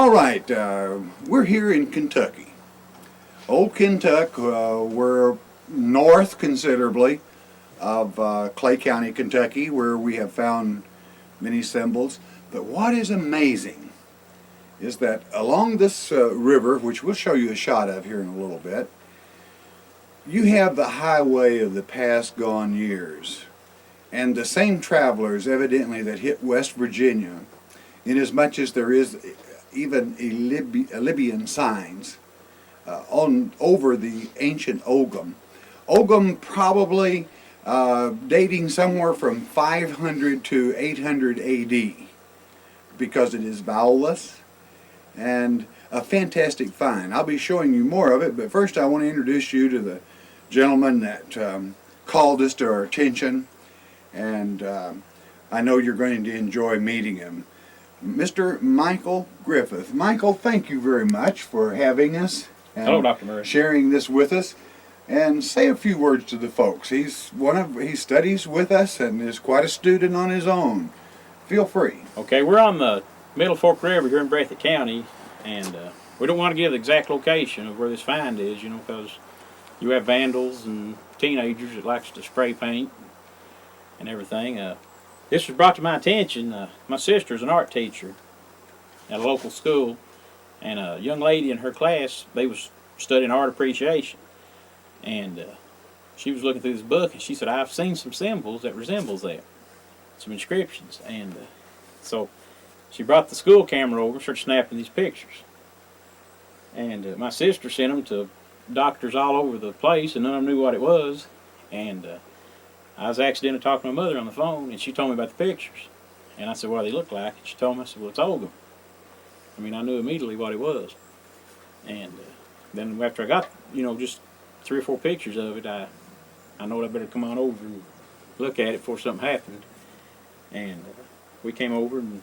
All right, we're here in Kentucky. Old Kentucky, we're north considerably of Clay County, Kentucky, where we have found many symbols. But what is amazing is that along this river, which we'll show you a shot of here in a little bit, you have the highway of the past gone years. And the same travelers evidently that hit West Virginia, inasmuch as there is even Libyan signs on over the ancient Ogham. Ogham probably dating somewhere from 500 to 800 AD because it is vowelless and a fantastic find. I'll be showing you more of it, but first I want to introduce you to the gentleman that called us to our attention, and I know you're going to enjoy meeting him. Mr. Michael Griffith. Michael, thank you very much for having us and hello, Dr. Murray. Sharing this with us. And say a few words to the folks. He studies with us and is quite a student on his own. Feel free. Okay, we're on the Middle Fork River here in Breathitt County, and we don't want to give the exact location of where this find is, because you have vandals and teenagers that likes to spray paint and everything. This was brought to my attention. My sister's an art teacher at a local school, and a young lady in her class, they was studying art appreciation. And she was looking through this book, and she said, I've seen some symbols that resembles that, some inscriptions. And so she brought the school camera over and started snapping these pictures. And my sister sent them to doctors all over the place, and none of them knew what it was. And I was accidentally talking to my mother on the phone, and she told me about the pictures. And I said, what do they look like? And she told me, I said, well, it's Ogham. I knew immediately what it was. And then after I got, just 3 or 4 pictures of it, I know I better come on over and look at it before something happened. And we came over and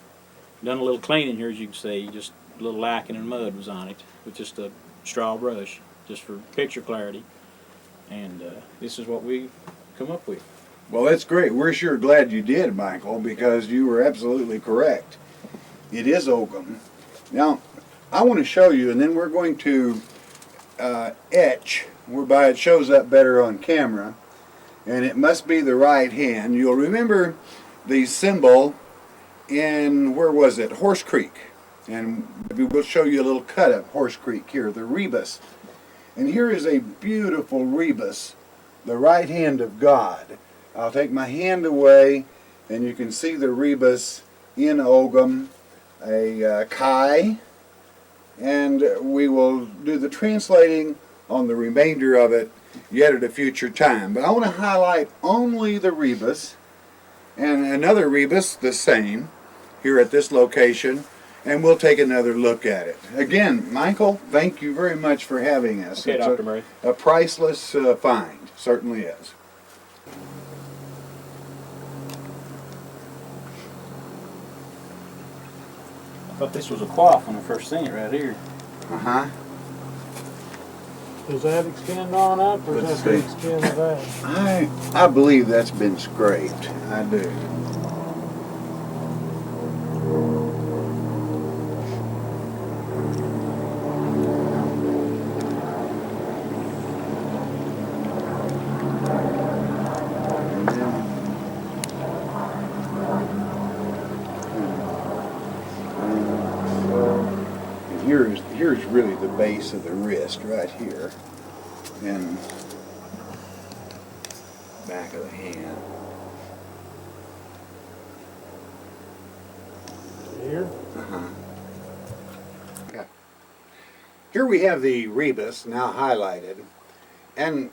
done a little cleaning here, as you can see. Just a little lichen and mud was on it with just a straw brush, just for picture clarity. And this is what we come up with. Well, that's great. We're sure glad you did, Michael, because you were absolutely correct. It is Ogham. Now, I want to show you, and then we're going to etch, whereby it shows up better on camera, and it must be the right hand. You'll remember the symbol in, where was it, Horse Creek, and we'll show you a little cut of Horse Creek here, the rebus. And here is a beautiful rebus, the right hand of God. I'll take my hand away, and you can see the rebus in Ogham, a chi, and we will do the translating on the remainder of it yet at a future time. But I want to highlight only the rebus and another rebus the same here at this location, and we'll take another look at it. Again, Michael, thank you very much for having us. Okay, it's Dr. Murray. A priceless find, certainly is. I thought this was a quaff when I first seen it right here. Uh-huh. Does that extend on up, or does that extend back? I believe that's been scraped. I do. Here's really the base of the wrist right here, and back of the hand. Here? Uh-huh. Okay. Here we have the rebus now highlighted, and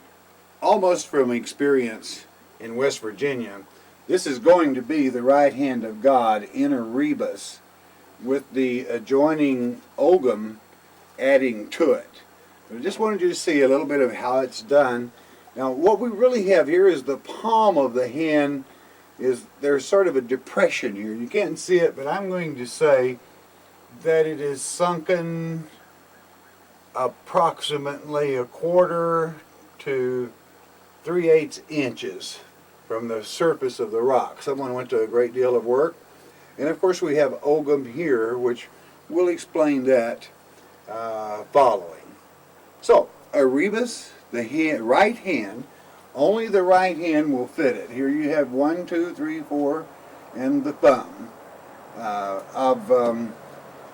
almost from experience in West Virginia, this is going to be the right hand of God in a rebus with the adjoining Ogham adding to it. But I just wanted you to see a little bit of how it's done. Now what we really have here is the palm of the hand. There's sort of a depression here. You can't see it, but I'm going to say that it is sunken approximately 1/4 to 3/8 inches from the surface of the rock. Someone went to a great deal of work. And of course we have Ogham here, which we'll explain that following. So, a rebus, the right hand, only the right hand will fit it. Here you have 1, 2, 3, 4, and the thumb of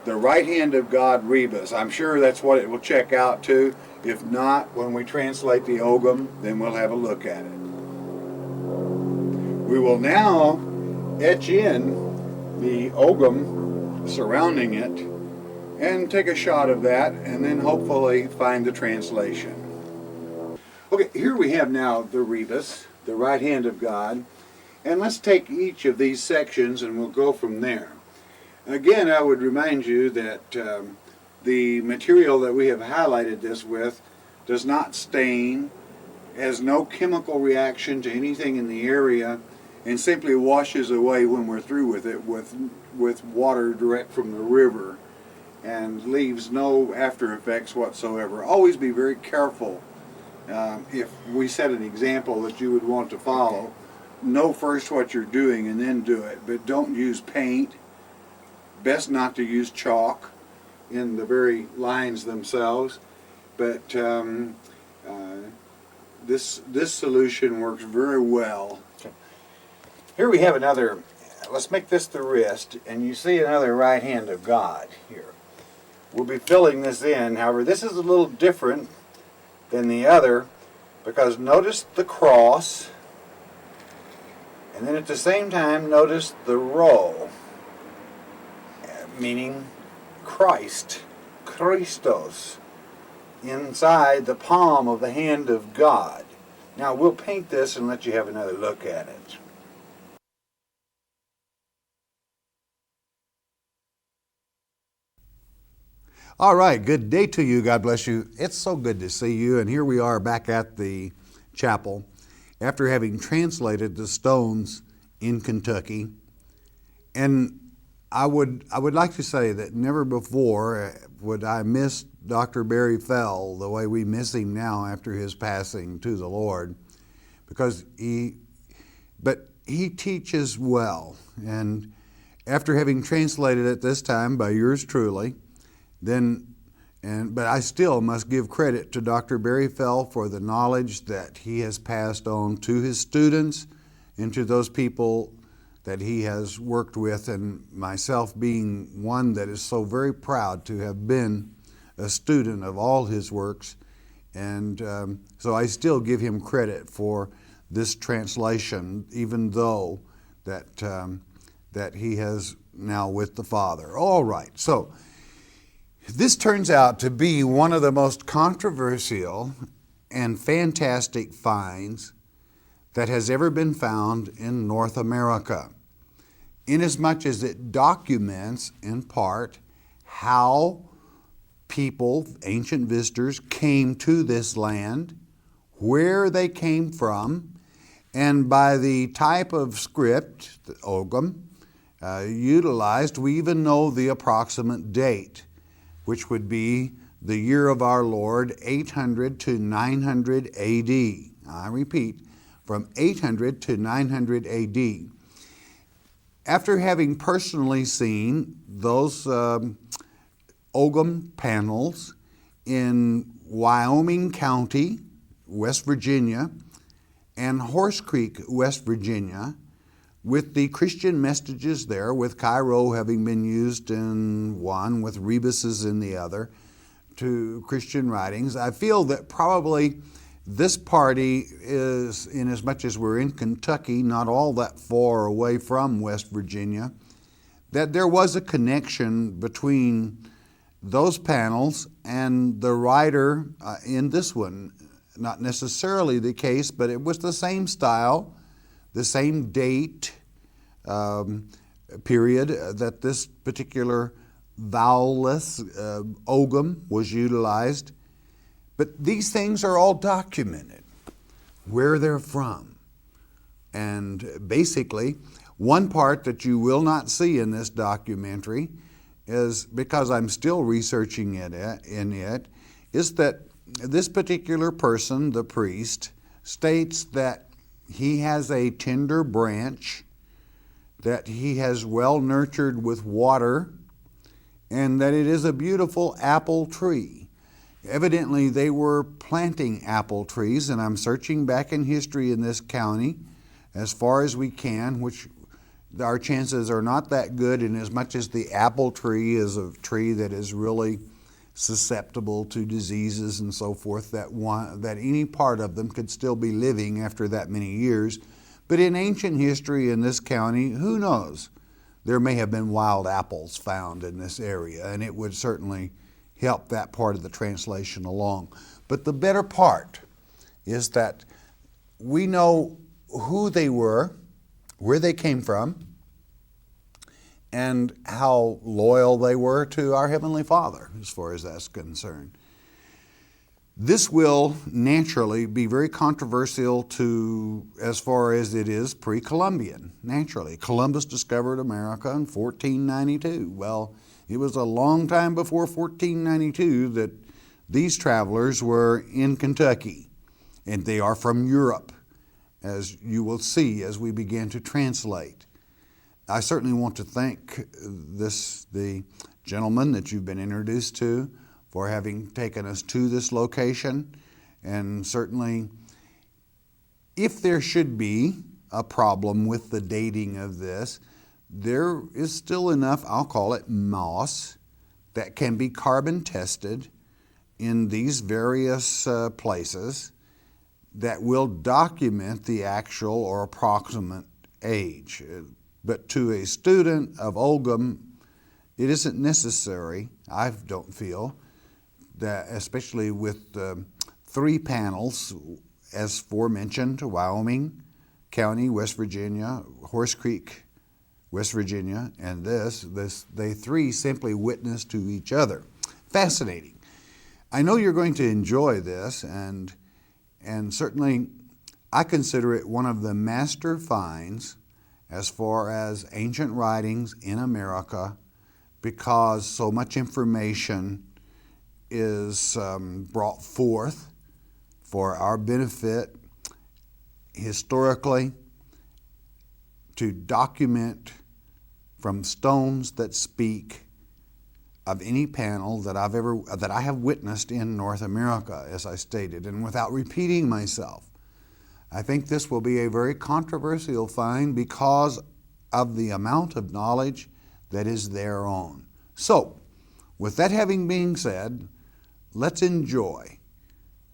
the right hand of God rebus. I'm sure that's what it will check out to. If not, when we translate the Ogum, then we'll have a look at it. We will now etch in the Ogum surrounding it and take a shot of that, and then hopefully find the translation. Okay, here we have now the rebus, the right hand of God, and let's take each of these sections and we'll go from there. Again, I would remind you that the material that we have highlighted this with does not stain, has no chemical reaction to anything in the area, and simply washes away when we're through with it with water direct from the river, and leaves no after effects whatsoever. Always be very careful. If we set an example that you would want to follow, know first what you're doing and then do it, but don't use paint. Best not to use chalk in the very lines themselves, but this solution works very well. Okay. Here we have another, let's make this the wrist, and you see another right hand of God here. We'll be filling this in. However, this is a little different than the other, because notice the cross, and then at the same time notice the row, meaning Christ, Christos, inside the palm of the hand of God. Now we'll paint this and let you have another look at it. All right, good day to you. God bless you. It's so good to see you. And here we are back at the chapel after having translated the stones in Kentucky. And I would like to say that never before would I miss Dr. Barry Fell the way we miss him now after his passing to the Lord, because he teaches well. And after having translated it this time by yours truly, but I still must give credit to Dr. Barry Fell for the knowledge that he has passed on to his students and to those people that he has worked with, and myself being one that is so very proud to have been a student of all his works. And so I still give him credit for this translation, even though that he has now with the Father. All right, so this turns out to be one of the most controversial and fantastic finds that has ever been found in North America, inasmuch as it documents, in part, how people, ancient visitors, came to this land, where they came from, and by the type of script, the Ogum, utilized, we even know the approximate date, which would be the year of our Lord, 800 to 900 AD. I repeat, from 800 to 900 AD. After having personally seen those Ogum panels in Wyoming County, West Virginia, and Horse Creek, West Virginia, with the Christian messages there, with Cairo having been used in one, with rebuses in the other, to Christian writings, I feel that probably this party is, in as much as we're in Kentucky, not all that far away from West Virginia, that there was a connection between those panels and the writer in this one. Not necessarily the case, but it was the same style, the same date period that this particular vowelless Ogum was utilized. But these things are all documented, where they're from. And basically, one part that you will not see in this documentary is, because I'm still researching it, is that this particular person, the priest, states that he has a tender branch that he has well nurtured with water, and that it is a beautiful apple tree. Evidently, they were planting apple trees, and I'm searching back in history in this county as far as we can, which our chances are not that good, in as much as the apple tree is a tree that is really susceptible to diseases and so forth, that any part of them could still be living after that many years. But in ancient history in this county, who knows? There may have been wild apples found in this area, and it would certainly help that part of the translation along. But the better part is that we know who they were, where they came from, and how loyal they were to our Heavenly Father, as far as that's concerned. This will naturally be very controversial to, as far as it is pre-Columbian, naturally. Columbus discovered America in 1492. Well, it was a long time before 1492 that these travelers were in Kentucky, and they are from Europe, as you will see as we begin to translate. I certainly want to thank the gentleman that you've been introduced to for having taken us to this location. And certainly, if there should be a problem with the dating of this, there is still enough, I'll call it moss, that can be carbon tested in these various places that will document the actual or approximate age. But to a student of Oldham, it isn't necessary, I don't feel, that especially with 3 panels, as aforementioned, Wyoming County, West Virginia, Horse Creek, West Virginia, and they 3 simply witness to each other. Fascinating. I know you're going to enjoy this, and certainly I consider it one of the master finds as far as ancient writings in America, because so much information is brought forth for our benefit historically, to document from stones that speak of any panel that I have witnessed in North America, as I stated. And without repeating myself, I think this will be a very controversial find because of the amount of knowledge that is thereon. So, with that having been said, let's enjoy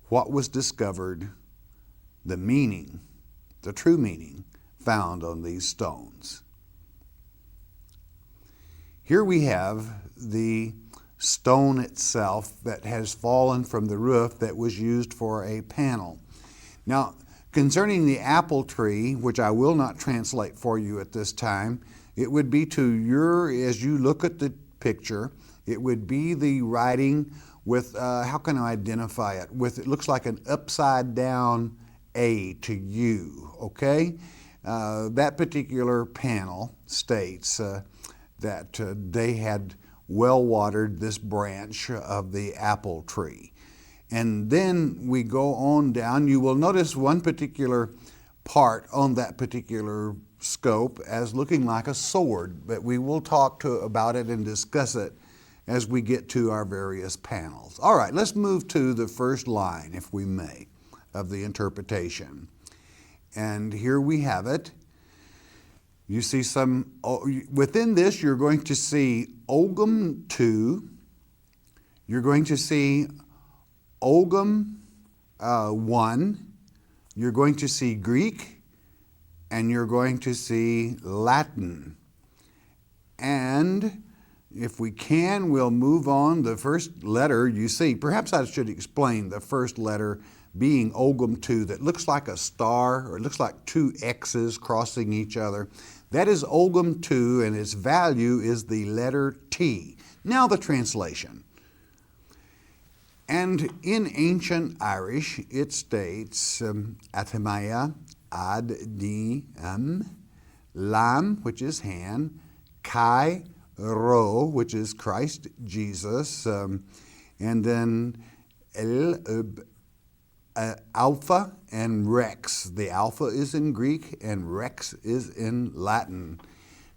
what was discovered, the meaning, the true meaning found on these stones. Here we have the stone itself that has fallen from the roof that was used for a panel. Now, concerning the apple tree, which I will not translate for you at this time, it would be as you look at the picture, it would be the writing with, how can I identify it? It looks like an upside down A to U, okay? That particular panel states that they had well watered this branch of the apple tree. And then we go on down. You will notice one particular part on that particular scope as looking like a sword, but we will talk about it and discuss it as we get to our various panels. All right, let's move to the first line, if we may, of the interpretation. And here we have it. You see within this, you're going to see Ogham 2. You're going to see Ogham 1. You're going to see Greek, and you're going to see Latin. And if we can, we'll move on. The first letter you see, perhaps I should explain the first letter being Ogham 2, that looks like a star, or it looks like 2 X's crossing each other. That is Ogham 2, and its value is the letter T. Now the translation. And in ancient Irish, it states, Atamaya ad di lam, which is hand, kai ro, which is Christ Jesus, and then alpha and rex. The alpha is in Greek and rex is in Latin.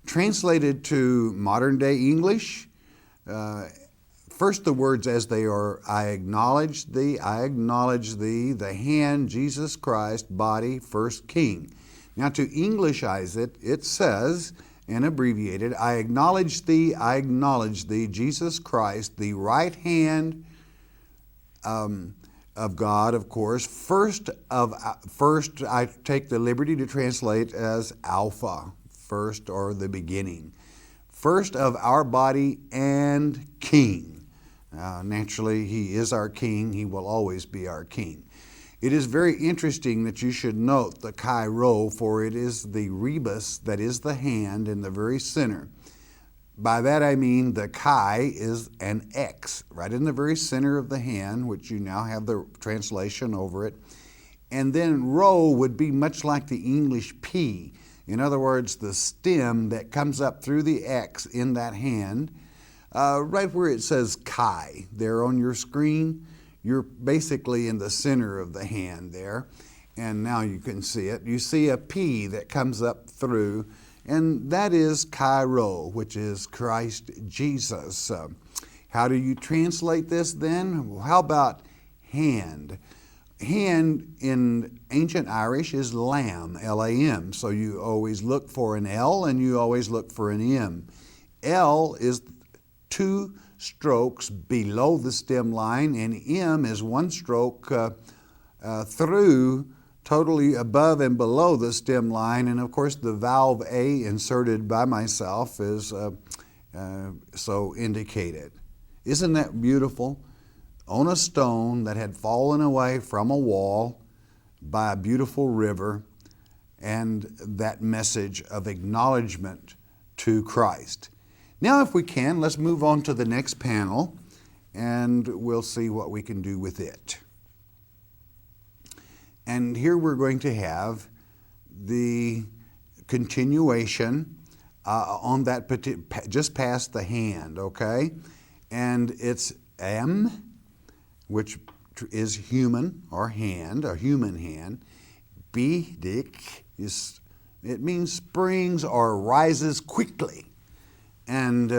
Translated to modern day English, First, the words as they are: I acknowledge thee, the hand, Jesus Christ, body, first king. Now, to Englishize it, it says, and abbreviated, I acknowledge thee, Jesus Christ, the right hand of God, of course. First, I take the liberty to translate as Alpha, first or the beginning. First of our body and King. Naturally, He is our King. He will always be our King. It is very interesting that you should note the chi rho, for it is the rebus, that is the hand, in the very center. By that I mean the chi is an X, right in the very center of the hand, which you now have the translation over it. And then rho would be much like the English P. In other words, the stem that comes up through the X in that hand, right where it says chi there on your screen. You're basically in the center of the hand there, and now you can see it. You see a P that comes up through, and that is chi rho, which is Christ Jesus. How do you translate this then? Well, how about hand? Hand in ancient Irish is lamb, L-A-M. So you always look for an L and you always look for an M. L is 2 strokes below the stem line, and M is 1 stroke through, totally above and below the stem line. And of course the valve A inserted by myself is so indicated. Isn't that beautiful? On a stone that had fallen away from a wall by a beautiful river, and that message of acknowledgement to Christ. Now, if we can, let's move on to the next panel, and we'll see what we can do with it. And here we're going to have the continuation on that just past the hand, okay? And it's M, which is human or hand, a human hand. Bidik it means springs or rises quickly. And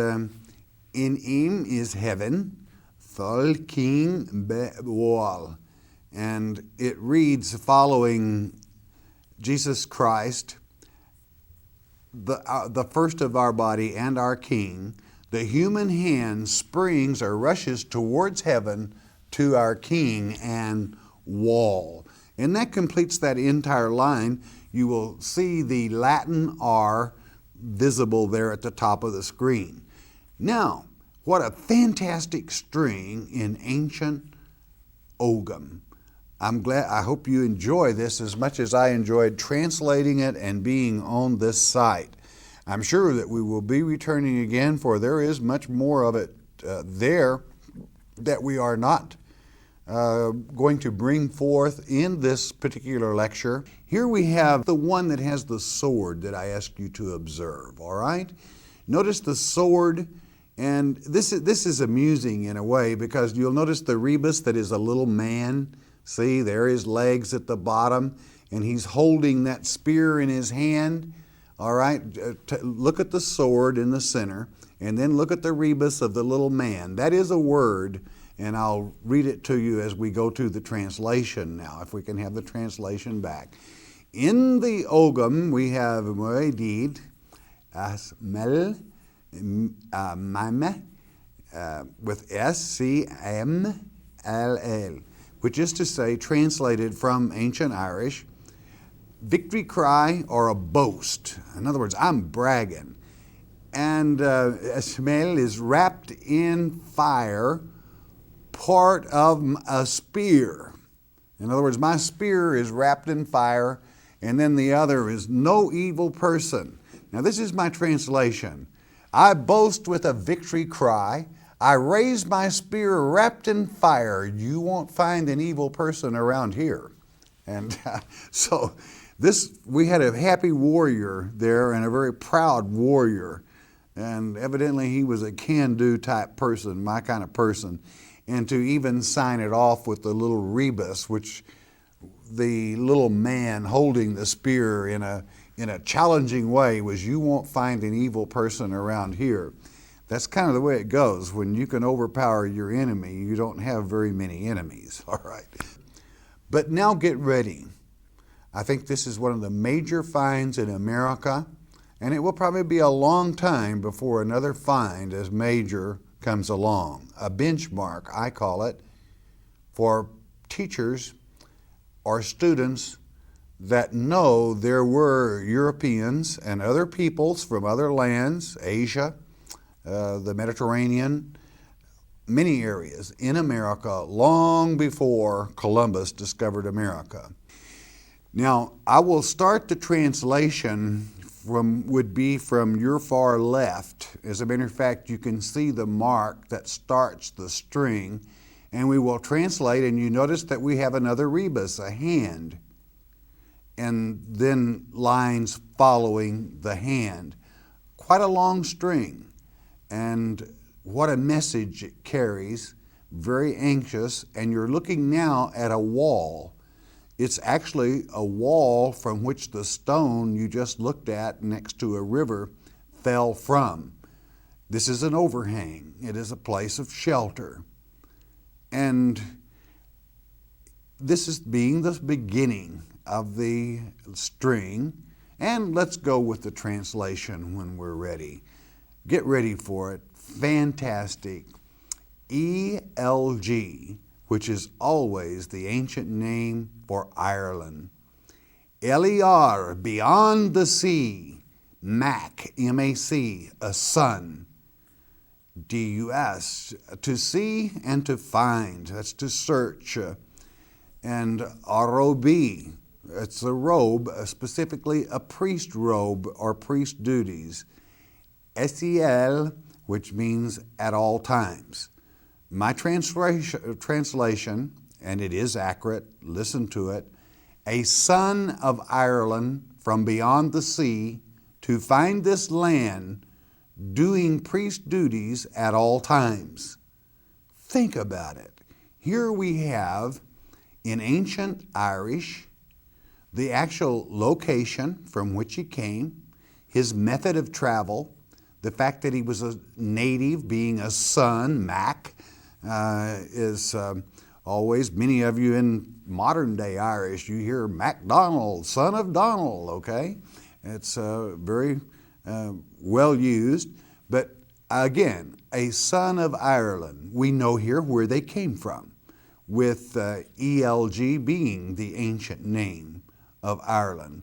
in is heaven, thol king wall. And it reads, following Jesus Christ, the first of our body and our King, the human hand springs or rushes towards heaven to our King and wall. And that completes that entire line. You will see the Latin R visible there at the top of the screen. Now, what a fantastic string in ancient Ogham. I hope you enjoy this as much as I enjoyed translating it and being on this site. I'm sure that we will be returning again, for there is much more of it there that we are not going to bring forth in this particular lecture. Here we have the one that has the sword that I asked you to observe, all right? Notice the sword, and this is amusing in a way, because you'll notice the rebus that is a little man. See, there are his legs at the bottom, and he's holding that spear in his hand, all right? Look at the sword in the center, and then look at the rebus of the little man. That is a word, and I'll read it to you as we go to the translation now, if we can have the translation back. In the Ogham, we have Moedid, Asmel, Mame, with S-C-M-L-L, which is to say, translated from ancient Irish, victory cry or a boast. In other words, I'm bragging. And Asmel is wrapped in fire, part of a spear. In other words, my spear is wrapped in fire, and then the other is no evil person. Now this is my translation. I boast with a victory cry. I raise my spear wrapped in fire. You won't find an evil person around here. And so we had a happy warrior there, and a very proud warrior. And evidently he was a can-do type person, my kind of person. And to even sign it off with the little rebus, which the little man holding the spear in a challenging way was, you won't find an evil person around here. That's kind of the way it goes. When you can overpower your enemy, you don't have very many enemies, all right? But now get ready. I think this is one of the major finds in America, and it will probably be a long time before another find as major comes along. A benchmark, I call it, for teachers or students that know there were Europeans and other peoples from other lands, Asia, the Mediterranean, many areas in America long before Columbus discovered America. Now, I will start the translation would be from your far left. As a matter of fact, you can see the mark that starts the string, and we will translate, and you notice that we have another rebus, a hand, and then lines following the hand. Quite a long string, and what a message it carries. Very anxious, and you're looking now at a wall. It's actually a wall from which the stone you just looked at next to a river fell from. This is an overhang. It is a place of shelter. And this is being the beginning of the string. And let's go with the translation when we're ready. Get ready for it. Fantastic. ELG, which is always the ancient name for Ireland. LER, beyond the sea. MAC, M-A-C, a sun. DUS, to see and to find, that's to search. And ROB, it's a robe, specifically a priest robe or priest duties. SEL, which means at all times. My translation, and it is accurate, listen to it, a son of Ireland from beyond the sea to find this land doing priest duties at all times. Think about it. Here we have, in ancient Irish, the actual location from which he came, his method of travel, the fact that he was a native, being a son, Mac, is always, many of you in modern day Irish, you hear MacDonald, son of Donald, okay? It's very well used, but again, a son of Ireland. We know here where they came from, with ELG being the ancient name of Ireland.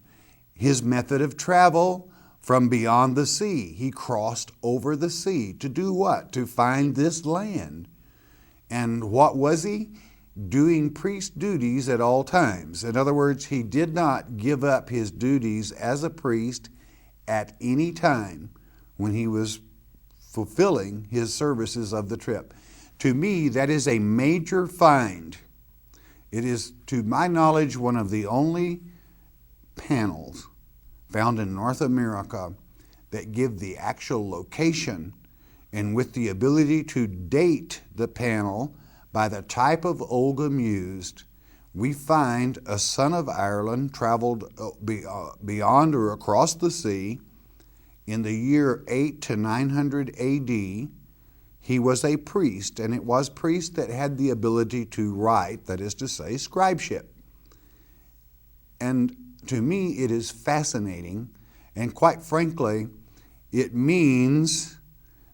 His method of travel, from beyond the sea. He crossed over the sea to do what? To find this land. And what was he? Doing priest duties at all times. In other words, he did not give up his duties as a priest at any time when he was fulfilling his services of the trip. To me, that is a major find. It is, to my knowledge, one of the only panels found in North America that give the actual location, and with the ability to date the panel by the type of ogham used, we find a son of Ireland traveled beyond or across the sea in the year 8 to 900 AD. He was a priest, and it was priest that had the ability to write, that is to say, scribeship. And to me, it is fascinating, and quite frankly, it means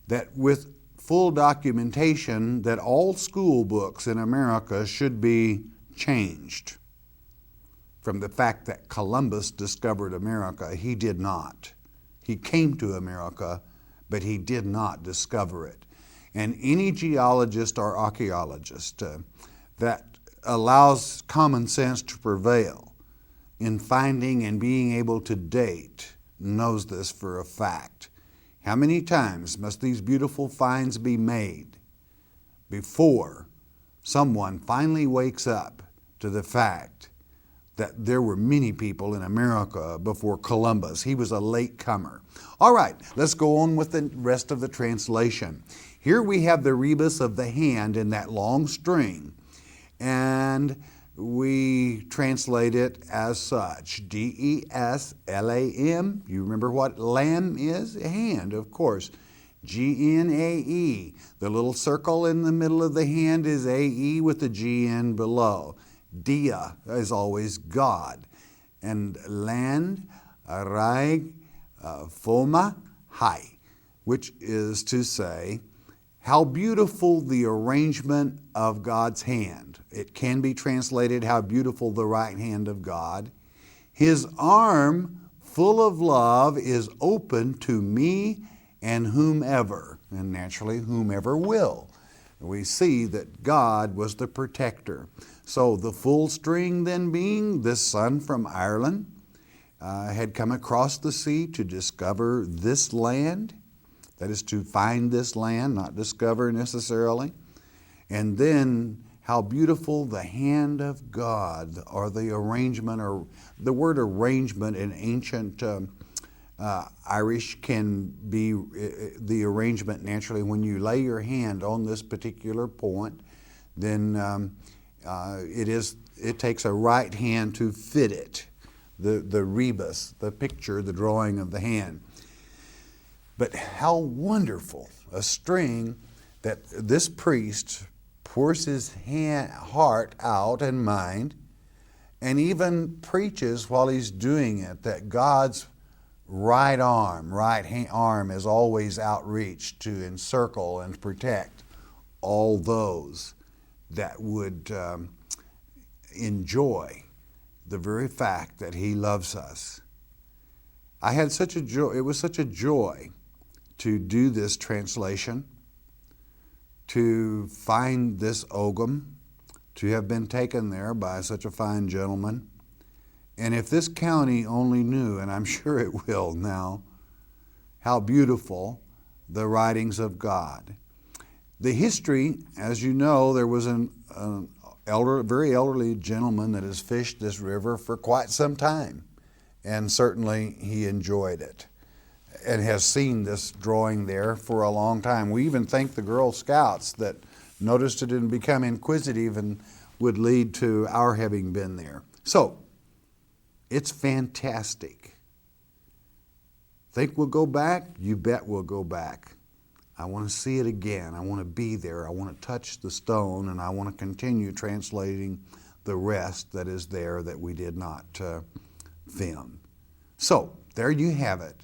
that with full documentation that all school books in America should be changed from the fact that Columbus discovered America. He did not. He came to America, but he did not discover it. And any geologist or archaeologist that allows common sense to prevail in finding and being able to date knows this for a fact. How many times must these beautiful finds be made before someone finally wakes up to the fact that there were many people in America before Columbus? He was a late comer. All right, let's go on with the rest of the translation. Here we have the rebus of the hand in that long string, and we translate it as such. DESLAM. You remember what lamb is? A hand, of course. G-N-A-E. The little circle in the middle of the hand is A-E with the G-N below. Dia is always God. And land, raig, foma, hai, which is to say, how beautiful the arrangement of God's hand. It can be translated, how beautiful the right hand of God. His arm, full of love, is open to me and whomever, and naturally whomever will. We see that God was the protector. So the full string then being this son from Ireland had come across the sea to discover this land. That is to find this land, not discover necessarily. And then how beautiful the hand of God, or the arrangement, or the word arrangement in ancient Irish can be the arrangement naturally. When you lay your hand on this particular point, then it takes a right hand to fit it, the rebus, the picture, the drawing of the hand. But how wonderful a string that this priest pours his heart out and mind, and even preaches while he's doing it that God's right arm is always outreached to encircle and protect all those that would enjoy the very fact that He loves us. I had such a joy, it was such a joy to do this translation, to find this Ogham, to have been taken there by such a fine gentleman. And if this county only knew, and I'm sure it will now, how beautiful the writings of God. The history, as you know, there was an very elderly gentleman that has fished this river for quite some time, and certainly he enjoyed it and has seen this drawing there for a long time. We even thank the Girl Scouts that noticed it and become inquisitive and would lead to our having been there. So, it's fantastic. Think we'll go back? You bet we'll go back. I want to see it again. I want to be there. I want to touch the stone, and I want to continue translating the rest that is there that we did not film. So, there you have it.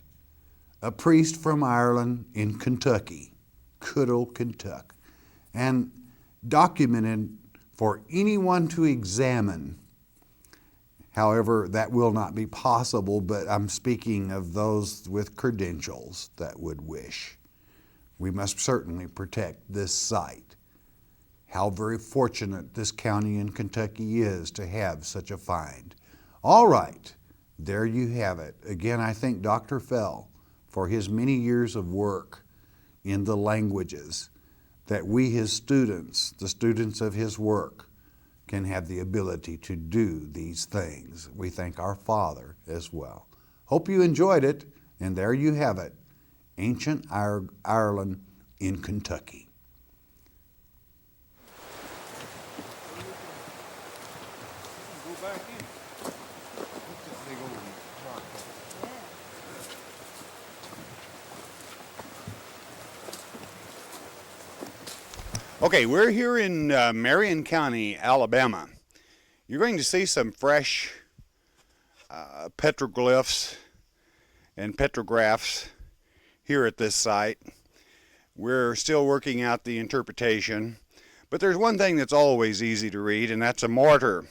A priest from Ireland in Kentucky, good old Kentucky, and documented for anyone to examine. However, that will not be possible, but I'm speaking of those with credentials that would wish. We must certainly protect this site. How very fortunate this county in Kentucky is to have such a find. All right, there you have it. Again, I thank Dr. Fell for his many years of work in the languages, that we, his students, the students of his work, can have the ability to do these things. We thank our Father as well. Hope you enjoyed it, and there you have it, ancient Ireland in Kentucky. Okay, we're here in Marion County, Alabama. You're going to see some fresh petroglyphs and petrographs here at this site. We're still working out the interpretation, but there's one thing that's always easy to read, and that's a mortar,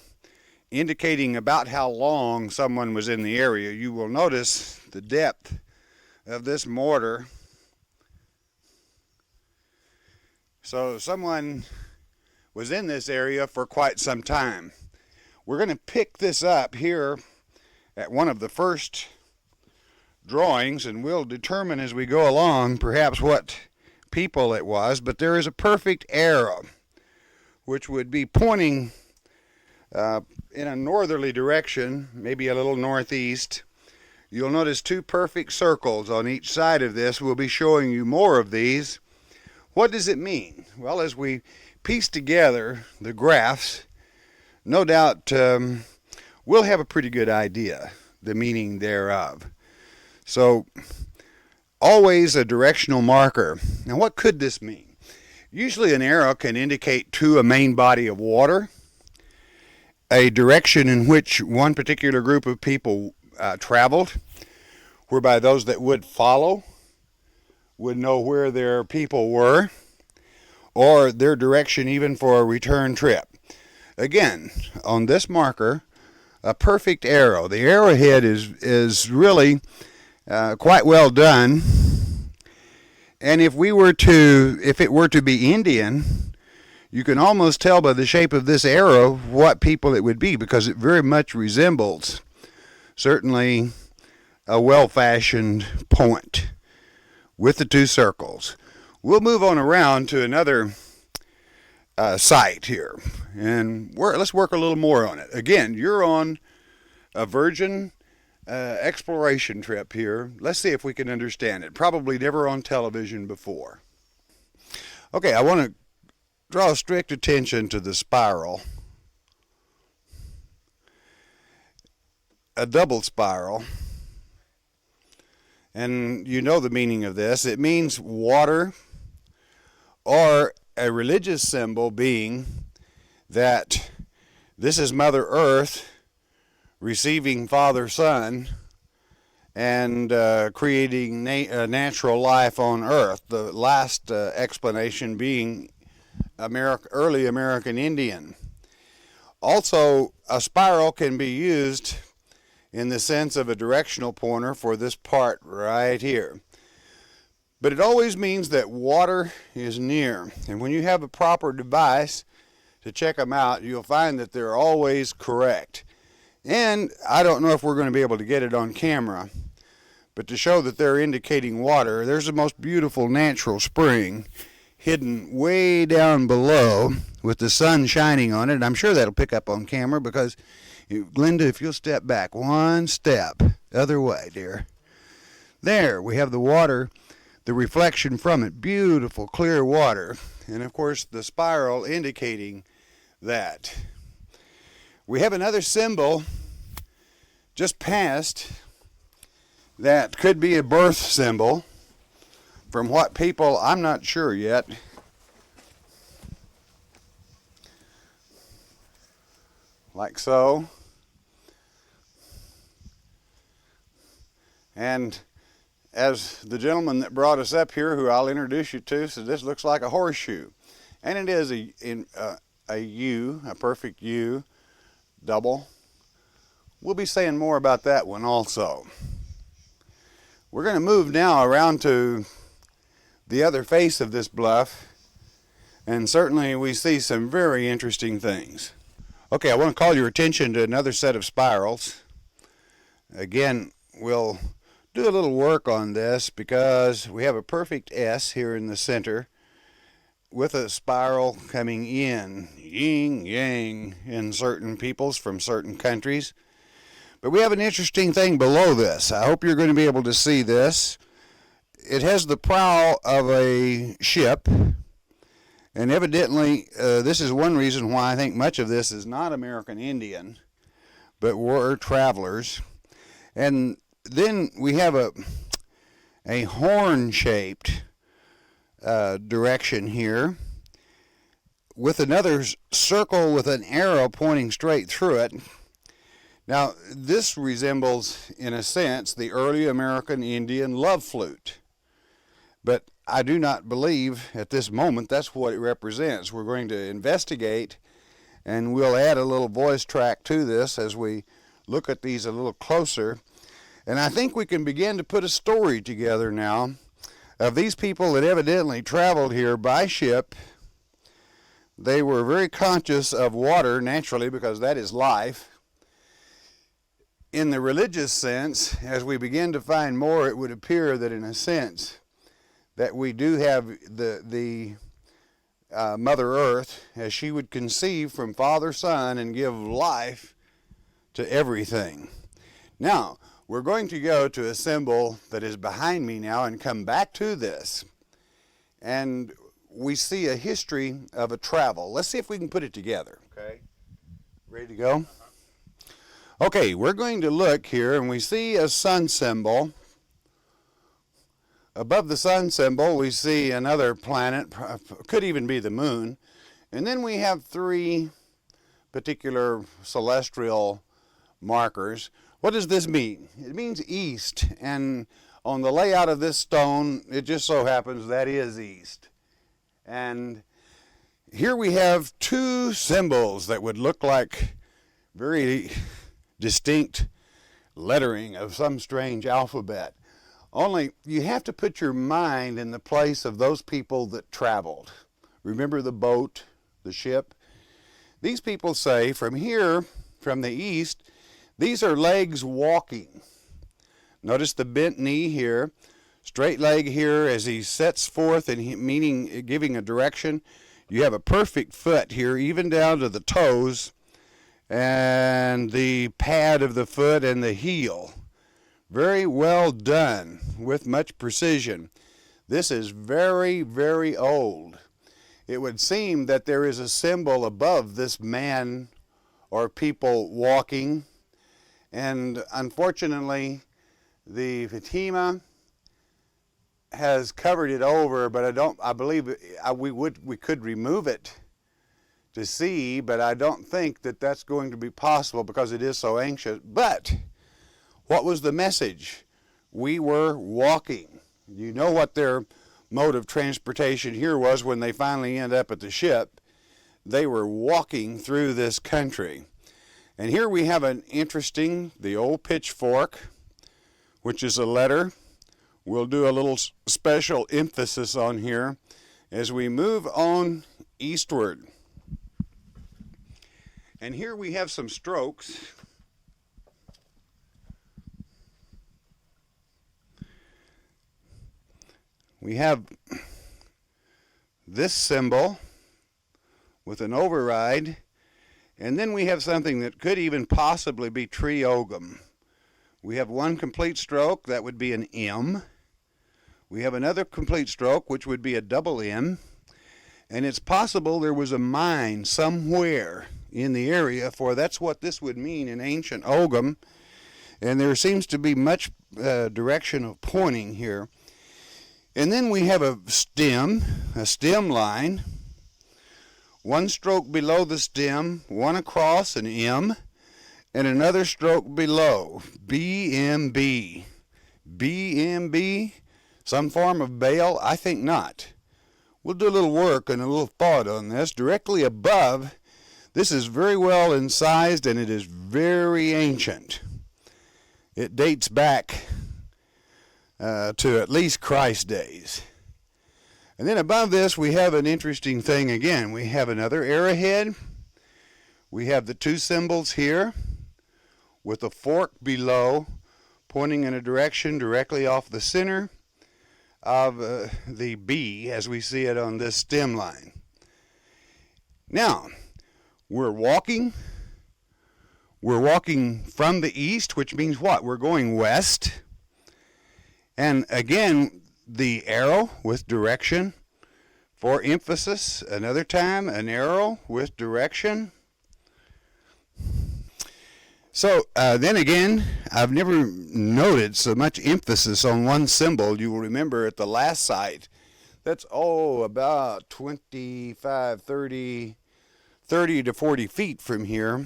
indicating about how long someone was in the area. You will notice the depth of this mortar. So someone was in this area for quite some time. We're going to pick this up here at one of the first drawings, and we'll determine as we go along perhaps what people it was, but there is a perfect arrow which would be pointing in a northerly direction, maybe a little northeast. You'll notice two perfect circles on each side of this. We'll be showing you more of these. What does it mean? Well, as we piece together the graphs, no doubt we'll have a pretty good idea the meaning thereof. So always a directional marker. Now, what could this mean? Usually an arrow can indicate to a main body of water, a direction in which one particular group of people traveled, whereby those that would follow would know where their people were, or their direction even for a return trip. Again, on this marker, a perfect arrow. The arrowhead is really quite well done. And if it were to be Indian, you can almost tell by the shape of this arrow what people it would be, because it very much resembles certainly a well-fashioned point with the two circles. We'll move on around to another site here, and let's work a little more on it. Again, you're on a virgin exploration trip here. Let's see if we can understand it. Probably never on television before. Okay, I want to draw strict attention to the spiral. A double spiral. And you know the meaning of this. It means water, or a religious symbol being that this is Mother Earth receiving Father Son and creating natural life on Earth. The last explanation being early American Indian. Also, a spiral can be used in the sense of a directional pointer for this part right here. But it always means that water is near. And when you have a proper device to check them out, you'll find that they're always correct. And I don't know if we're going to be able to get it on camera, but to show that they're indicating water, there's the most beautiful natural spring hidden way down below with the sun shining on it. And I'm sure that'll pick up on camera, because Glenda, if you'll step back one step, other way, dear. There, we have the water, the reflection from it, beautiful, clear water. And of course, the spiral indicating that. We have another symbol just past that could be a birth symbol from what people, I'm not sure yet. Like so. And as the gentleman that brought us up here, who I'll introduce you to, said this looks like a horseshoe. And it is a U, a perfect U, double. We'll be saying more about that one also. We're going to move now around to the other face of this bluff, and certainly we see some very interesting things. Okay, I want to call your attention to another set of spirals. Again, we'll do a little work on this because we have a perfect S here in the center with a spiral coming in, yin yang in certain peoples from certain countries. But we have an interesting thing below this. I hope you're going to be able to see this. It has the prow of a ship, and evidently this is one reason why I think much of this is not American Indian, but were travelers. And then we have a horn-shaped direction here with another circle with an arrow pointing straight through it. Now, this resembles, in a sense, the early American Indian love flute. But I do not believe at this moment that's what it represents. We're going to investigate, and we'll add a little voice track to this as we look at these a little closer. And I think we can begin to put a story together now of these people that evidently traveled here by ship. They were very conscious of water, naturally, because that is life. In the religious sense, as we begin to find more, it would appear that in a sense that we do have the Mother Earth, as she would conceive from Father, Son, and give life to everything. Now, we're going to go to a symbol that is behind me now and come back to this. And we see a history of a travel. Let's see if we can put it together. Okay. Ready to go? Okay, we're going to look here, and we see a sun symbol Above the sun symbol, we see another planet, could even be the moon. And then we have three particular celestial markers. What does this mean? It means east. And on the layout of this stone, it just so happens that is east. And here we have two symbols that would look like very distinct lettering of some strange alphabet. Only you have to put your mind in the place of those people that traveled. Remember the boat, the ship? These people say from here, from the east, these are legs walking. Notice the bent knee here, straight leg here as he sets forth and meaning giving a direction. You have a perfect foot here, even down to the toes and the pad of the foot and the heel. Very well done with much precision. This is very, very old. It would seem that there is a symbol above this man or people walking, and unfortunately the Fatima has covered it over, but I believe we could remove it to see, but I don't think that that's going to be possible because it is so ancient. But what was the message? We were walking. You know what their mode of transportation here was when they finally end up at the ship. They were walking through this country. And here we have an interesting, the old pitchfork, which is a letter. We'll do a little special emphasis on here as we move on eastward. And here we have some strokes. We have this symbol with an override, and then we have something that could even possibly be triogam. We have one complete stroke, that would be an M. We have another complete stroke, which would be a double M. And it's possible there was a mine somewhere in the area, for that's what this would mean in ancient Ogham. And there seems to be much direction of pointing here. And then we have a stem line. One stroke below the stem, one across, an M, and another stroke below, BMB. BMB, some form of bale? I think not. We'll do a little work and a little thought on this. Directly above, this is very well incised and it is very ancient. It dates back to at least Christ's days. And then above this we have an interesting thing again. We have another arrowhead. We have the two symbols here with a fork below pointing in a direction directly off the center of the B as we see it on this stem line. Now, we're walking from the east, which means what? We're going west. And again, the arrow with direction for emphasis. Another time, an arrow with direction. So then again, I've never noted so much emphasis on one symbol. You will remember at the last site, that's about 25, 30 to 40 feet from here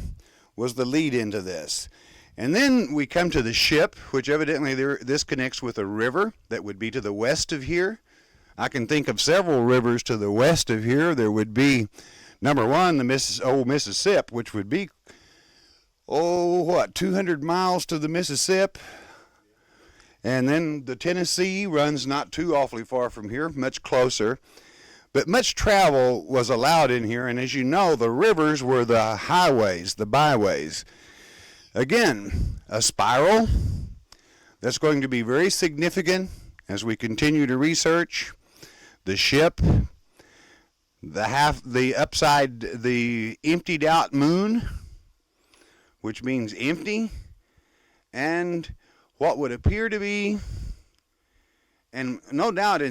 was the lead into this. And then we come to the ship, which evidently this connects with a river that would be to the west of here. I can think of several rivers to the west of here. There would be, number one, the old Mississippi, which would be 200 miles to the Mississippi. And then the Tennessee runs not too awfully far from here, much closer. But much travel was allowed in here, and as you know, the rivers were the highways, the byways. Again, a spiral that's going to be very significant as we continue to research. The ship, the upside, the emptied out moon, which means empty, and what would appear to be, and no doubt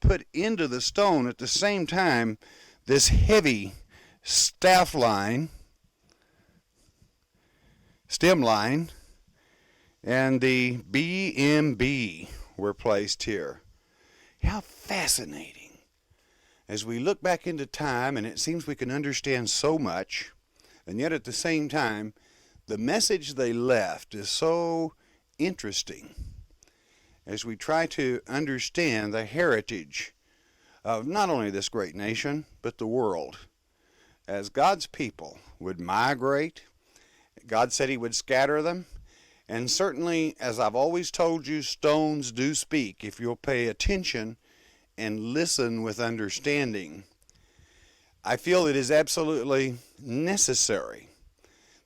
put into the stone at the same time, this heavy stem line, and the BMB, were placed here. How fascinating. As we look back into time, and it seems we can understand so much, and yet at the same time, the message they left is so interesting as we try to understand the heritage of not only this great nation, but the world. As God's people would migrate, God said he would scatter them, and certainly, as I've always told you, stones do speak if you'll pay attention and listen with understanding. I feel it is absolutely necessary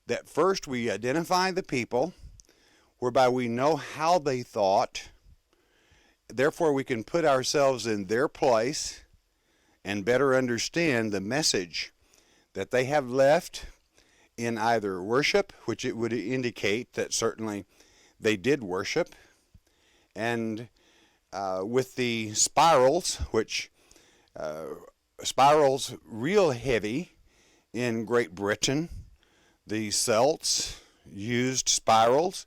that first we identify the people, whereby we know how they thought, therefore we can put ourselves in their place and better understand the message that they have left in either worship, which it would indicate that certainly they did worship, and with the spirals, which spirals real heavy in Great Britain. The Celts used spirals.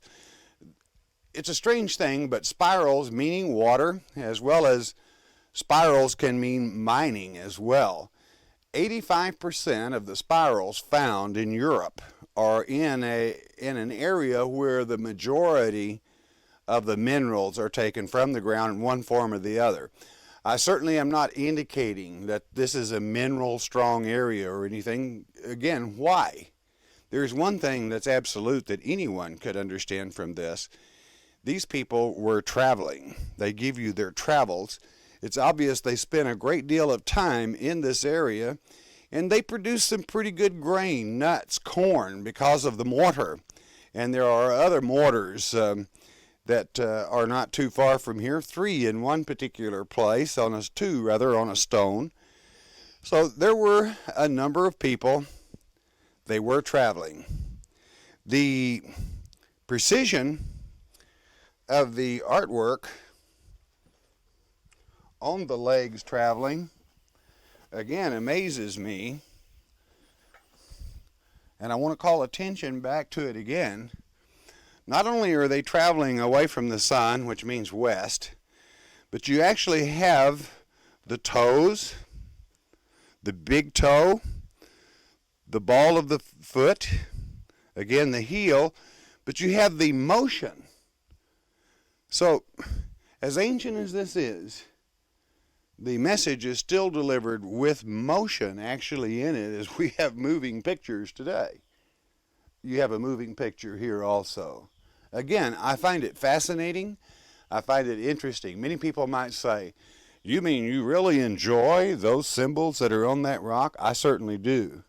It's a strange thing, but spirals meaning water, as well as spirals can mean mining as well. 85% of the spirals found in Europe are in an area where the majority of the minerals are taken from the ground in one form or the other. I certainly am not indicating that this is a mineral strong area or anything. Again, why? There's one thing that's absolute that anyone could understand from this. These people were traveling. They give you their travels. It's obvious they spent a great deal of time in this area, and they produce some pretty good grain, nuts, corn, because of the mortar. And there are other mortars that are not too far from here, 3 in one particular place, on a stone. So there were a number of people. They were traveling. The precision of the artwork on the legs traveling, again, amazes me. And I want to call attention back to it again. Not only are they traveling away from the sun, which means west, but you actually have the toes, the big toe, the ball of the foot, again the heel, but you have the motion. So, as ancient as this is, the message is still delivered with motion actually in it, as we have moving pictures today. You have a moving picture here also. Again, I find it fascinating. I find it interesting. Many people might say, you mean you really enjoy those symbols that are on that rock? I certainly do,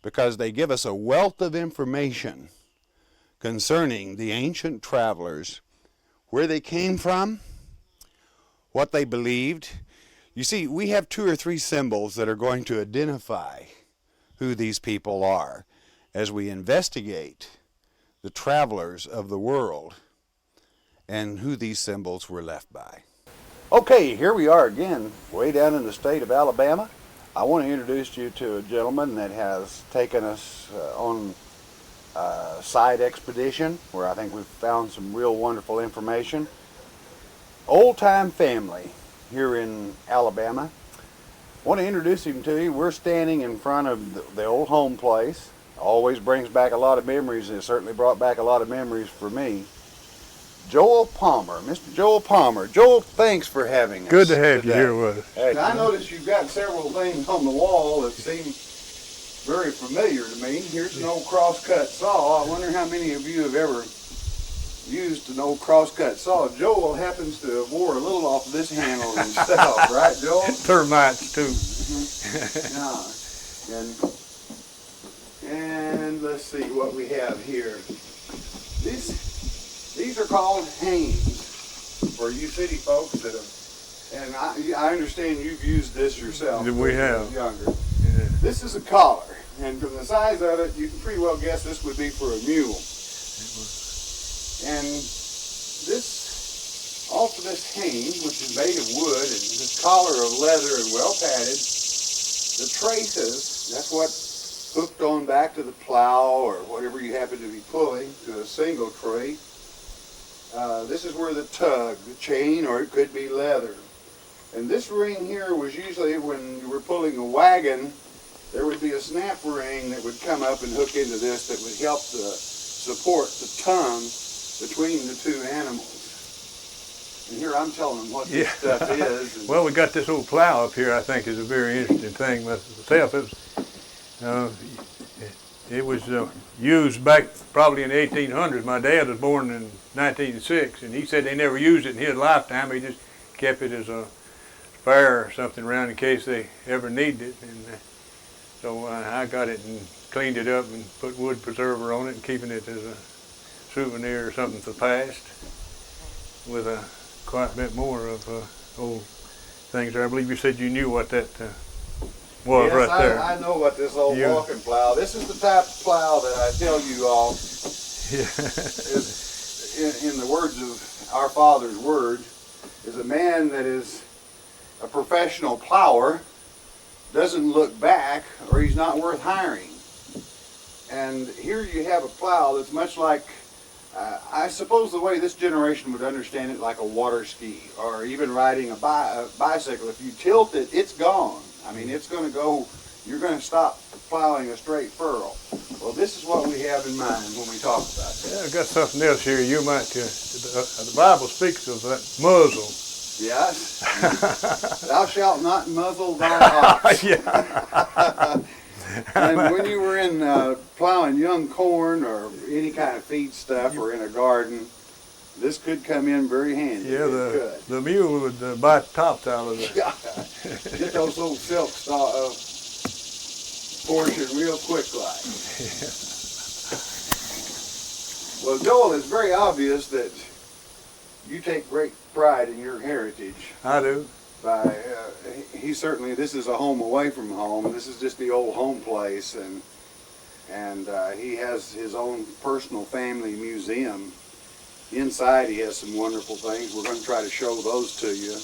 because they give us a wealth of information concerning the ancient travelers, where they came from, what they believed. You see, we have 2 or 3 symbols that are going to identify who these people are as we investigate the travelers of the world and who these symbols were left by. Okay, here we are again, way down in the state of Alabama. I want to introduce you to a gentleman that has taken us on a side expedition where I think we've found some real wonderful information. Old time family here in Alabama. I want to introduce him to you. We're standing in front of the old home place. Always brings back a lot of memories, and it certainly brought back a lot of memories for me. Joel Palmer, Mr. Joel Palmer. Joel, thanks for having us. Good to have today. you here with us. Hey, I noticed you've got several things on the wall that seem very familiar to me. Here's an old crosscut saw. I wonder how many of you have ever used an old crosscut saw. Joel happens to have wore a little off of this handle himself, right, Joel? Termites too. And let's see what we have here. These are called hames for you city folks that have, and I understand you've used this yourself. We have. Younger. Yeah. This is a collar, and from the size of it, you can pretty well guess this would be for a mule. And this, off of this hame, which is made of wood, and this collar of leather and well padded, the traces, that's what hooked on back to the plow or whatever you happen to be pulling to a single tree. This is where the tug, the chain, or it could be leather. And this ring here was usually when you were pulling a wagon, there would be a snap ring that would come up and hook into this that would help support the tongue between the two animals. And here I'm telling them what this stuff is. And well, we got this old plow up here. I think is a very interesting thing myself. It was used back probably in the 1800s. My dad was born in 1906, and he said they never used it in his lifetime. He just kept it as a spare or something around in case they ever needed it. And so I got it and cleaned it up and put wood preserver on it and keeping it as a souvenir or something for the past with quite a bit more of old things there. I believe you said you knew what that was yes, right there. I know what this old walking plow. This is the type of plow that I tell you all is, in the words of our Father's Word, is a man that is a professional plower, doesn't look back, or he's not worth hiring. And here you have a plow that's much like, I suppose the way this generation would understand it, like a water ski, or even riding a bicycle. If you tilt it, it's gone. I mean, it's going to go, you're going to stop plowing a straight furrow. Well, this is what we have in mind when we talk about that. Yeah, I've got something else here. You might, the Bible speaks of that muzzle. Yes. Thou shalt not muzzle thy ox. Yeah. And when you were in plowing young corn or any kind of feed stuff or in a garden, this could come in very handy. Yeah, the mule would bite the tops out of it. Get those old silk portion real quick like. Well, Joel, it's very obvious that you take great pride in your heritage. I do. This is a home away from home. This is just the old home place, and he has his own personal family museum. Inside he has some wonderful things. We're going to try to show those to you.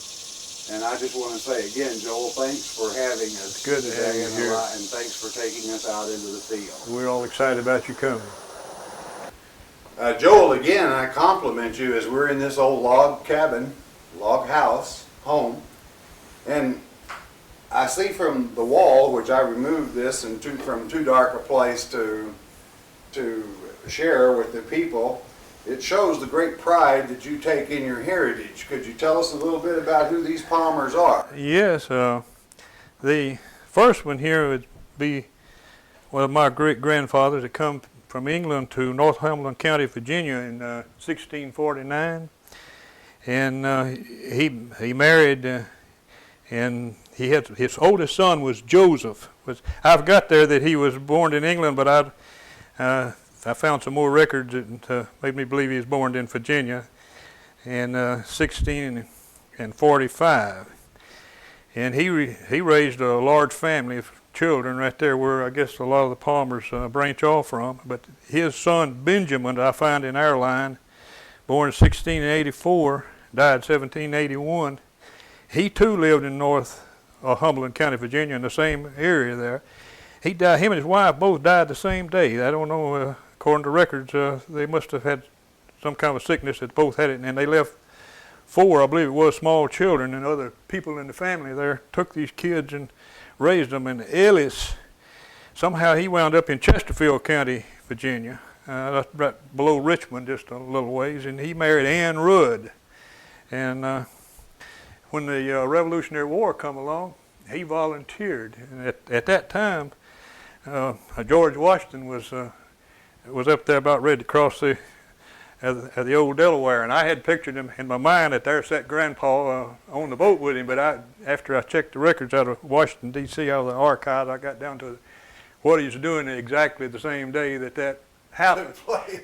And I just want to say again, Joel, thanks for having us Good to have you here. And thanks for taking us out into the field. We're all excited about you coming. Joel, again, I compliment you as we're in this old log cabin, log house, home. And I see from the wall, which I removed this from too dark a place to share with the people, it shows the great pride that you take in your heritage. Could you tell us a little bit about who these Palmers are? Yes, the first one here would be one of my great-grandfathers that come from England to Northumberland County, Virginia in 1649. And he married, and he had his oldest son was Joseph. I forgot there that he was born in England, but I found some more records that made me believe he was born in Virginia in 1645. And he raised a large family of children right there where I guess a lot of the Palmers branch off from. But his son Benjamin, I find in our line, born in 1684, died in 1781. He too lived in Northumberland County, Virginia, in the same area there. He died. Him and his wife both died the same day. I don't know. According to records, they must have had some kind of sickness that both had it, and they left 4, I believe it was, small children, and other people in the family there took these kids and raised them. And Ellis, somehow he wound up in Chesterfield County, Virginia, that's right below Richmond, just a little ways, and he married Ann Rudd. And when the Revolutionary War come along, he volunteered. And at that time, George Washington was up there about ready to cross the old Delaware, and I had pictured him in my mind that there sat Grandpa on the boat with him. But after I checked the records out of Washington D.C. out of the archives, I got down to what he was doing exactly the same day that happened,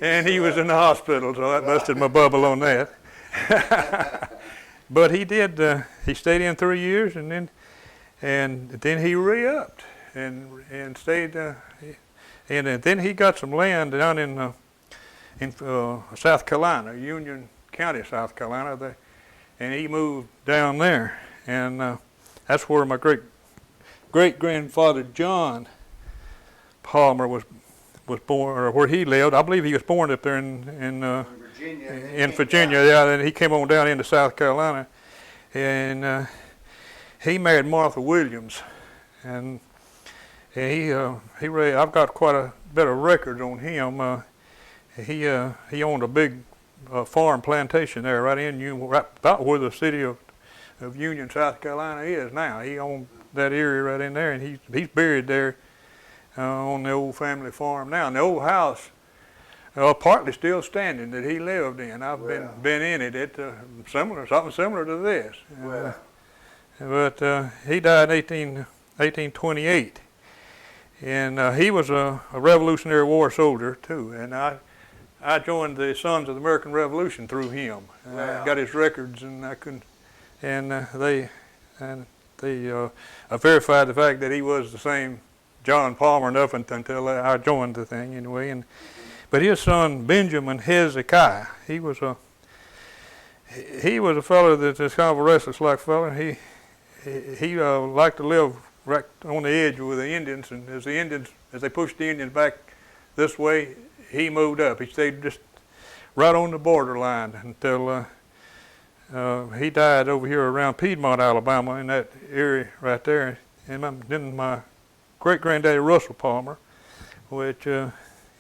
and he was in the hospital. So that busted my bubble on that. But he did. He stayed in 3 years, and then he re-upped and stayed. And then he got some land down in South Carolina, Union County, South Carolina, and he moved down there. And that's where my great-grandfather John Palmer was was born, or where he lived. I believe he was born up there in Virginia. in Virginia. Yeah, then he came on down into South Carolina, and he married Martha Williams, and he I've got quite a bit of records on him. He owned a big farm plantation there, right about where the city of Union, South Carolina is now. He owned that area right in there, and he's buried there on the old family farm now. And the old house, partly still standing, that he lived in. I've been in it. It's something similar to this. But he died in 1828, and he was a Revolutionary War soldier too. And I joined the Sons of the American Revolution through him. I got his records, and I couldn't. And they verified the fact that he was the same John Palmer enough until I joined the thing anyway. But his son Benjamin Hezekiah, he was a fellow that's kind of a restless-like fellow. He liked to live right on the edge with the Indians, and as they pushed the Indians back this way, he moved up. He stayed just right on the borderline until he died over here around Piedmont, Alabama, in that area right there. And then my great-granddaddy Russell Palmer, which I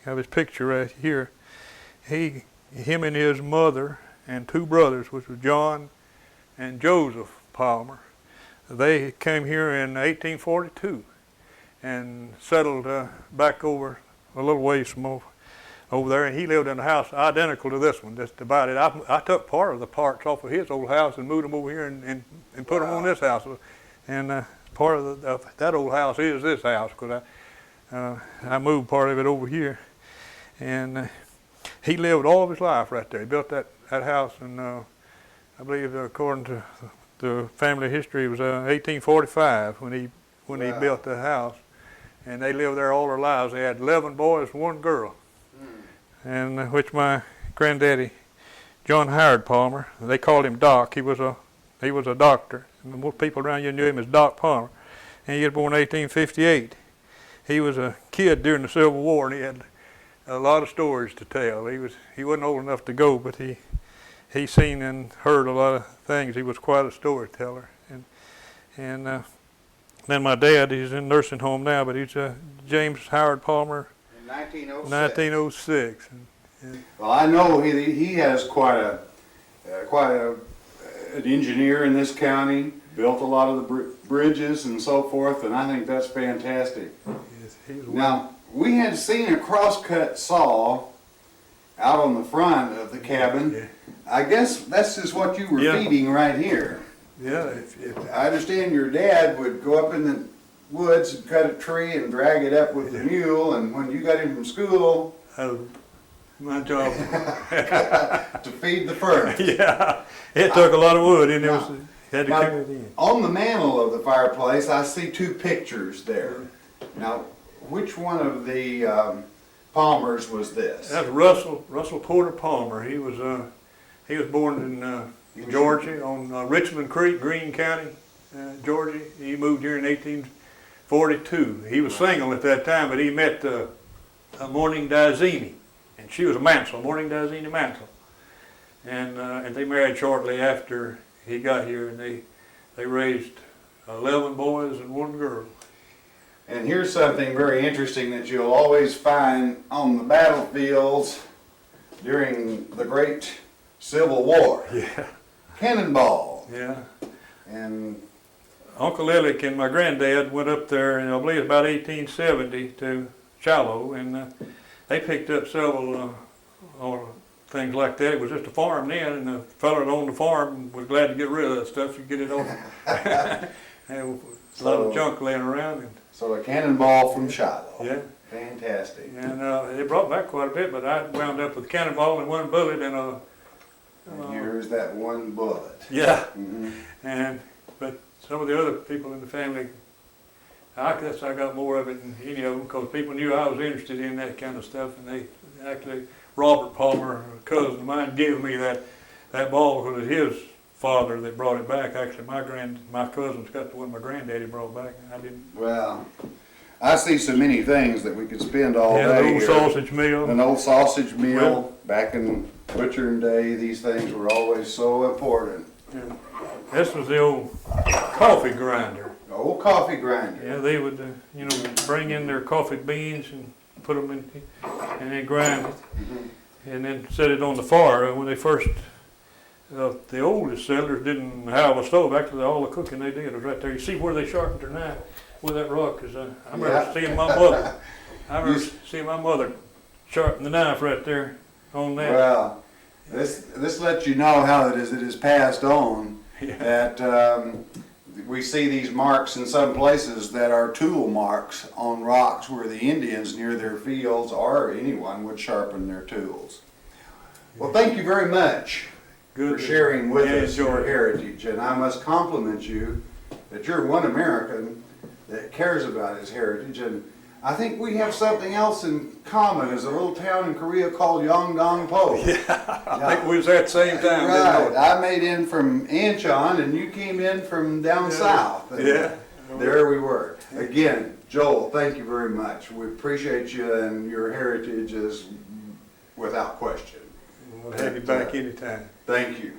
have his picture right here, him and his mother and two brothers, which were John and Joseph Palmer, they came here in 1842 and settled back over a little ways from over there, and he lived in a house identical to this one, just about it. I took part of the parts off of his old house and moved them over here and put them on this house. And part of that old house is this house, because I moved part of it over here. And he lived all of his life right there. He built that house, and I believe, according to the family history, it was 1845 when he built the house. And they lived there all their lives. They had 11 boys, 1 girl. And which my granddaddy, John Howard Palmer, they called him Doc. He was a doctor. And most people around here knew him as Doc Palmer. And he was born in 1858. He was a kid during the Civil War, and he had a lot of stories to tell. He wasn't old enough to go, but he seen and heard a lot of things. He was quite a storyteller. And then my dad, he's in nursing home now, but he's James Howard Palmer. 1906. Well, I know he has quite an engineer in this county. Built a lot of the bridges and so forth, and I think that's fantastic. Yes, now, we had seen a crosscut saw out on the front of the cabin. Yeah. I guess that's just what you were feeding right here. Yeah. I understand your dad would go up in the woods and cut a tree and drag it up with the mule, and when you got him from school, my job to feed the furnace. Yeah, it took a lot of wood, and had to carry it in. On the mantle of the fireplace, I see 2 pictures there. Now, which one of the Palmers was this? That's Russell Porter Palmer. He was born in Georgia on Richland Creek, Greene County, Georgia. He moved here in 1842. He was single at that time, but he met Morning Dazzini, and she was a Mansell, Morning Dazzini Mansell, and they married shortly after he got here, and they raised 11 boys and 1 girl. And here's something very interesting that you'll always find on the battlefields during the Great Civil War. Yeah. Cannonball. Yeah. And Uncle Illick and my granddad went up there, and I believe about 1870 to Shiloh, and they picked up several things like that. It was just a farm then, and the fellow that owned the farm was glad to get rid of that stuff and get it on. And a lot of junk laying around. So a cannonball from Shiloh. Yeah. Fantastic. And they brought back quite a bit, but I wound up with a cannonball and 1 bullet and a... And here's that 1 bullet. Yeah. Mm-hmm. But some of the other people in the family, I guess I got more of it than any of them, because people knew I was interested in that kind of stuff, and they actually, Robert Palmer, a cousin of mine, gave me that ball because it was his father that brought it back. Actually, my cousins got the one my granddaddy brought back, and I didn't. Well, I see so many things that we could spend all Yeah, day the old here. sausage meal. An old sausage meal, Well- back in butchering day, these things were always so important. This was the old coffee grinder. The old coffee grinder. Yeah, they would, bring in their coffee beans and put them in, and then grind it, and then set it on the fire. When they first, the oldest settlers didn't have a stove. Actually, all the cooking they did was right there. You see where they sharpened their knife with that rock? Cause I remember Yeah. seeing my mother. I remember seeing my mother sharpen the knife right there on that. Well, this lets you know how it is passed on. Yeah. That we see these marks in some places that are tool marks on rocks where the Indians near their fields or anyone would sharpen their tools. Well, thank you very much for sharing with us your heritage, and I must compliment you that you're one American that cares about his heritage, and I think we have something else in common as a little town in Korea called Yongdong-po. I think we was there at the same time. Right, I made in from Incheon and you came in from down south. And Yeah. there we were. Again, Joel, thank you very much. We appreciate you, and your heritage is without question. We'll have you back anytime. Thank you.